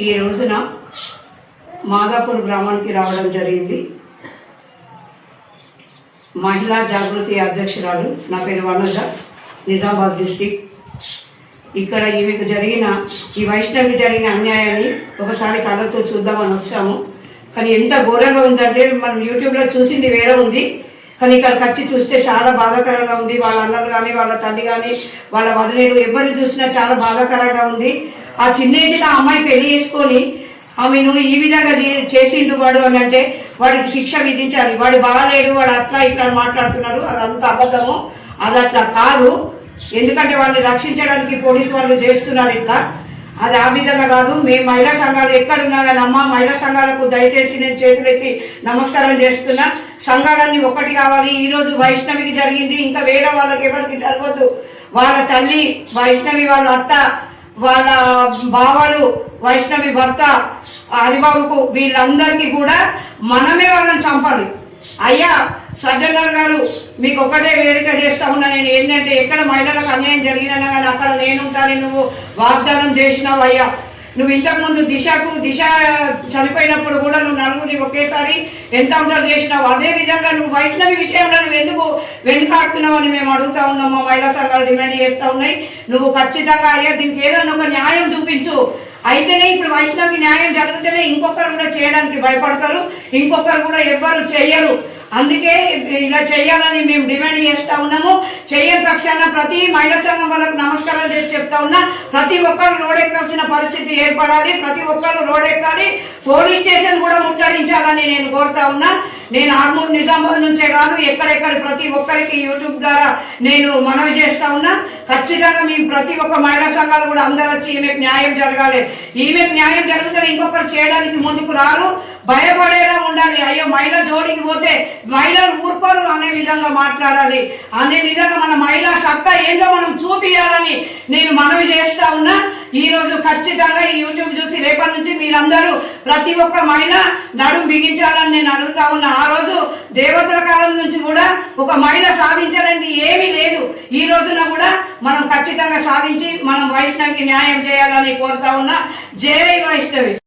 ఈ రోజున మాదాపూర్ గ్రామానికి రావడం జరిగింది. మహిళా జాగృతి అధ్యక్షురాలు, నా పేరు వనజ, నిజామాబాద్ డిస్టిక్. ఇక్కడ ఈమెకు జరిగిన ఈ వైష్ణవికి జరిగిన అన్యాయాన్ని ఒకసారి కళ్ళతో చూద్దామని వచ్చాము. కానీ ఎంత ఘోరంగా ఉందంటే మనం యూట్యూబ్లో చూసింది వేరే ఉంది, కానీ ఇక్కడికి వచ్చి చూస్తే చాలా బాధాకరంగా ఉంది. వాళ్ళ అన్నలు కానీ, వాళ్ళ తల్లి కానీ, వాళ్ళ వదిలేరు ఎవరిని చూసినా చాలా బాధాకరంగా ఉంది. ఆ చిన్న ఏజ్లో ఆ అమ్మాయి పెళ్లి చేసుకొని ఆమెను ఈ విధంగా చేసిండు వాడు అని అంటే వాడికి శిక్ష విధించాలి. వాడు బాగాలేడు, వాడు అట్లా ఇట్లా మాట్లాడుతున్నారు, అదంతా అబద్ధము, అది అట్లా కాదు. ఎందుకంటే వాళ్ళని రక్షించడానికి పోలీసు వాళ్ళు చేస్తున్నారు ఇట్లా, అది ఆ విధంగా కాదు. మేము మహిళా సంఘాలు ఎక్కడున్నా కానీ అమ్మ మహిళా సంఘాలకు దయచేసి నేను చేతులెత్తి నమస్కారం చేస్తున్నా. సంఘాలన్నీ ఒక్కటి కావాలి. ఈరోజు వైష్ణవికి జరిగింది, ఇంకా వేరే వాళ్ళకి ఎవరికి జరగదు. వాళ్ళ తల్లి వైష్ణవి, వాళ్ళ అత్త, వాళ్ళ బావలు, వైష్ణవి భర్త హరిబాబుకు, వీళ్ళందరికీ కూడా మనమే వాళ్ళని చంపాలి. అయ్యా సజ్జనర్ గారు, మీకు ఒకటే వేడుక చేస్తా ఉన్నా నేను, ఏంటంటే ఎక్కడ మహిళలకు అన్యాయం జరిగినా కానీ అక్కడ నేనుంటాను. నువ్వు వాగ్దానం చేసినావు అయ్యా. నువ్వు ఇంతకుముందు దిశ చనిపోయినప్పుడు కూడా నువ్వు నలుగురిని ఒకేసారి ఎన్కౌంటర్ చేసినావు. అదేవిధంగా నువ్వు వైష్ణవి విషయంలో నువ్వు ఎందుకు వెనుకాడుతున్నావు అని మేము అడుగుతా ఉన్నాము. మహిళా సంఘాలు డిమాండ్ చేస్తూ ఉన్నాయి. నువ్వు ఖచ్చితంగా అయ్యా దీనికి ఏదైనా ఒక న్యాయం చూపించు. అయితేనే ఇప్పుడు వైష్ణవి న్యాయం జరిగితేనే ఇంకొకరు కూడా చేయడానికి భయపడతారు, ఇంకొకరు కూడా ఎవ్వరు చెయ్యరు. అందుకే ఇలా చేయాలని మేము డిమాండ్ చేస్తూ ఉన్నాము. చెయ్యని పక్షాన ప్రతి మహిళా సంఘం వాళ్ళకు నమస్కారాలు చేసి చెప్తా ఉన్నా. ప్రతి ఒక్కరు రోడ్డెక్కాల్సిన పరిస్థితి ఏర్పడాలి, ప్రతి ఒక్కరు రోడ్డెక్కాలి, పోలీస్ స్టేషన్ కూడా ముట్టడించాలని నేను కోరుతా ఉన్నా. నేను ఆర్మూర్ నిజామాబాద్ నుంచే కాదు, ఎక్కడెక్కడ ప్రతి ఒక్కరికి యూట్యూబ్ ద్వారా నేను మనవి చేస్తా ఉన్నా. ఖచ్చితంగా మేము ప్రతి ఒక్క మహిళా సంఘాలు కూడా అందరూ వచ్చి ఈమెకు న్యాయం జరగాలి. ఈమెకు న్యాయం జరుగుతుంది, ఇంకొకరు చేయడానికి ముందుకు రారు, భయపడేలా ఉండాలి. అయ్యో మహిళ జోడికి పోతే మహిళలు ఊరుకోరు అనే విధంగా మాట్లాడాలి. అనే విధంగా మన మహిళా సత్తా ఏందో మనం చూపియాలని నేను మనవి చేస్తా ఉన్నా. ఈ రోజు ఖచ్చితంగా ఈ యూట్యూబ్ చూసి రేపటి నుంచి మీరందరూ ప్రతి ఒక్క మహిళ నడుం బిగించాలని నేను అడుగుతా ఉన్నా. ఆ రోజు దేవతల కాలం నుంచి కూడా ఒక మహిళ సాధించాలని ఏమీ లేదు. ఈ రోజున కూడా మనం ఖచ్చితంగా సాధించి మనం వైష్ణవికి న్యాయం చేయాలని కోరుతా ఉన్నా. జై వైష్ణవి.